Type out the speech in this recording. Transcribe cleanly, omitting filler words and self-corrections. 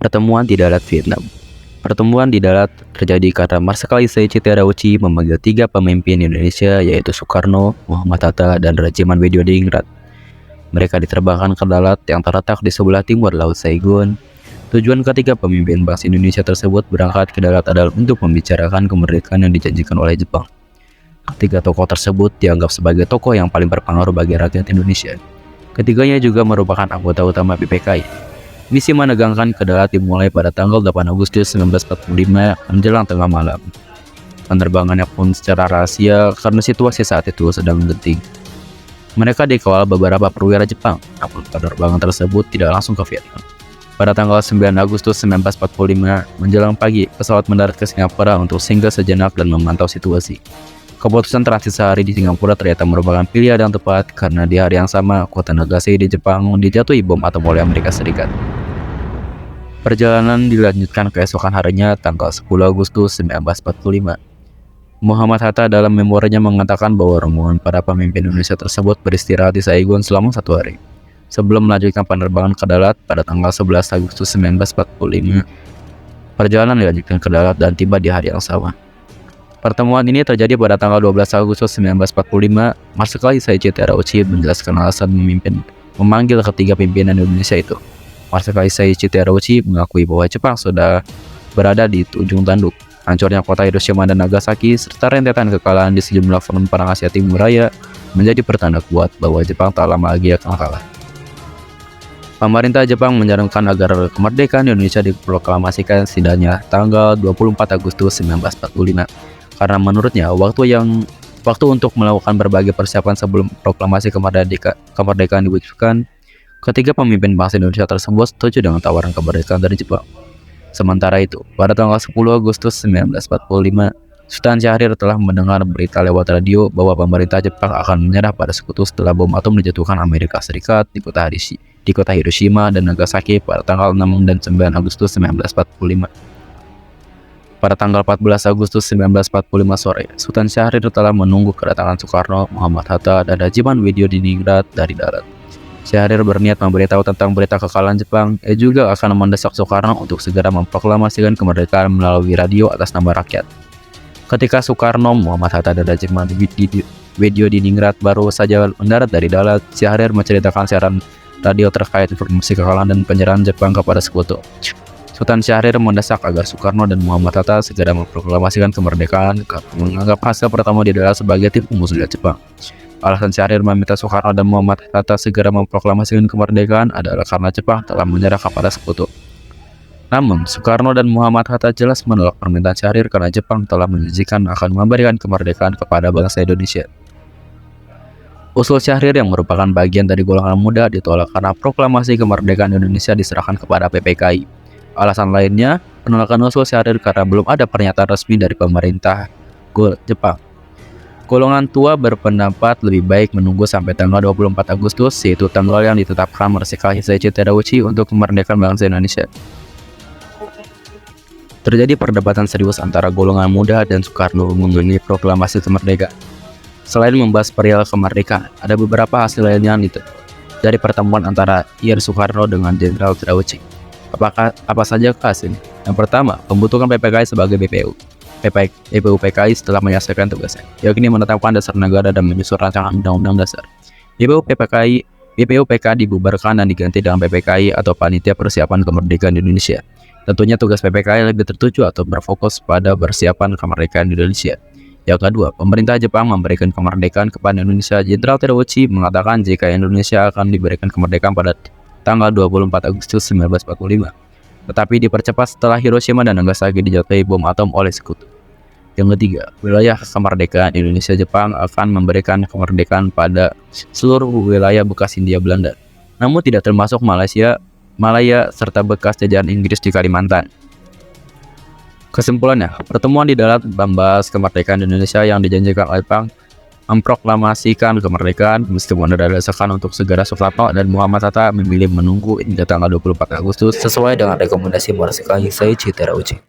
Pertemuan di darat Vietnam. Pertemuan di darat terjadi karena Marsikal Isaichi Terauchi memanggil 3 pemimpin Indonesia yaitu Soekarno, Muhammad Hatta, dan Regimen Widyodingrat. Mereka diterbangkan ke darat yang terletak di sebelah timur Laut Saigon. Tujuan ketiga pemimpin bangsa Indonesia tersebut berangkat ke darat adalah untuk membicarakan kemerdekaan yang dijanjikan oleh Jepang. Ketiga tokoh tersebut dianggap sebagai tokoh yang paling berpengaruh bagi rakyat Indonesia. Ketiganya juga merupakan anggota utama PPKI. Misi menegangkan ke darat dimulai pada tanggal 8 Agustus 1945 menjelang tengah malam. Penerbangannya pun secara rahasia karena situasi saat itu sedang genting. Mereka dikawal beberapa perwira Jepang, namun penerbangan tersebut tidak langsung ke Vietnam. Pada tanggal 9 Agustus 1945 menjelang pagi, pesawat mendarat ke Singapura untuk singgah sejenak dan memantau situasi. Keputusan transit sehari di Singapura ternyata merupakan pilihan yang tepat karena di hari yang sama, kota Nagasaki di Jepang dijatuhi bom atom oleh Amerika Serikat. Perjalanan dilanjutkan keesokan harinya tanggal 10 Agustus 1945. Muhammad Hatta dalam memorinya mengatakan bahwa rombongan para pemimpin Indonesia tersebut beristirahat di Saigon selama 1 hari. Sebelum melanjutkan penerbangan ke darat pada tanggal 11 Agustus 1945, perjalanan dilanjutkan ke darat dan tiba di hari yang sama. Pertemuan ini terjadi pada tanggal 12 Agustus 1945. Marsikal Isaichi Terauchi menjelaskan alasan memanggil ketiga pimpinan Indonesia itu. Marsikal Isaichi Terauchi mengakui bahwa Jepang sudah berada di ujung tanduk. Hancurnya kota Hiroshima dan Nagasaki serta rentetan kekalahan di sejumlah front perang Asia Timur Raya menjadi pertanda kuat bahwa Jepang tak lama lagi akan kalah. Pemerintah Jepang menyarankan agar kemerdekaan Indonesia diproklamasikan setidaknya tanggal 24 Agustus 1945 karena menurutnya waktu untuk melakukan berbagai persiapan sebelum proklamasi kemerdekaan diwujudkan. Ketiga pemimpin bangsa Indonesia tersebut setuju dengan tawaran kemerdekaan dari Jepang. Sementara itu, pada tanggal 10 Agustus 1945, Sultan Syahrir telah mendengar berita lewat radio bahwa pemerintah Jepang akan menyerah pada sekutu setelah bom atom dijatuhkan Amerika Serikat di kota Hiroshima dan Nagasaki pada tanggal 6 dan 9 Agustus 1945. Pada tanggal 14 Agustus 1945 sore, Sultan Syahrir telah menunggu kedatangan Soekarno, Muhammad Hatta, dan Regimen Widyodingrat dari darat. Syahrir berniat memberitahu tentang berita kekalahan Jepang. Ia juga akan mendesak Soekarno untuk segera memproklamasikan kemerdekaan melalui radio atas nama rakyat. Ketika Soekarno, Muhammad Hatta, dan Regimen Widyodingrat baru saja mendarat dari darat, Syahrir menceritakan siaran radio terkait informasi kekalahan dan penyerahan Jepang kepada sekutu. Sultan Syahrir mendesak agar Soekarno dan Muhammad Hatta segera memproklamasikan kemerdekaan karena menganggap hasil pertama di darat sebagai tipu muslihat Jepang. Alasan Syahrir meminta Soekarno dan Muhammad Hatta segera memproklamasikan kemerdekaan adalah karena Jepang telah menyerah kepada sekutu. Namun, Soekarno dan Muhammad Hatta jelas menolak permintaan Syahrir karena Jepang telah menjanjikan akan memberikan kemerdekaan kepada bangsa Indonesia. Usul Syahrir yang merupakan bagian dari golongan muda ditolak karena proklamasi kemerdekaan Indonesia diserahkan kepada PPKI. Alasan lainnya, penolakan usul Syahrir karena belum ada pernyataan resmi dari pemerintah Jepang. Golongan tua berpendapat lebih baik menunggu sampai tanggal 24 Agustus, yaitu tanggal yang ditetapkan Marsikal Isaichi Terauchi untuk kemerdekaan bangsa Indonesia. Terjadi perdebatan serius antara golongan muda dan Soekarno mengenai proklamasi kemerdekaan. Selain membahas perihal kemerdekaan, ada beberapa hasil lainnya dari pertemuan antara Ir Soekarno dengan Jenderal Terauchi. Apa saja hasilnya? Yang pertama, pembentukan PPKI sebagai BPU. BPU PKI setelah menyelesaikan tugasnya, yakni menetapkan dasar negara dan menyusun rancangan undang-undang dasar. BPU PKI dibubarkan dan diganti dengan PPKI atau Panitia Persiapan Kemerdekaan Indonesia. Tentunya tugas PPKI lebih tertuju atau berfokus pada persiapan kemerdekaan Indonesia. Yang kedua, pemerintah Jepang memberikan kemerdekaan kepada Indonesia. Jenderal Terauchi mengatakan jika Indonesia akan diberikan kemerdekaan pada tanggal 24 Agustus 1945, tetapi dipercepat setelah Hiroshima dan Nagasaki dijatuhi bom atom oleh sekutu. Yang ketiga, wilayah kemerdekaan Indonesia Jepang akan memberikan kemerdekaan pada seluruh wilayah bekas Hindia Belanda, namun tidak termasuk Malaya serta bekas jajahan Inggris di Kalimantan. Kesimpulannya, pertemuan di darat membahas kemerdekaan Indonesia yang dijanjikan oleh Jepang memproklamasikan kemerdekaan meskipun ada desakan untuk segera. Soekarno dan Muhammad Hatta memilih menunggu hingga tanggal 24 Agustus sesuai dengan rekomendasi Marsikal Isaichi Terauchi.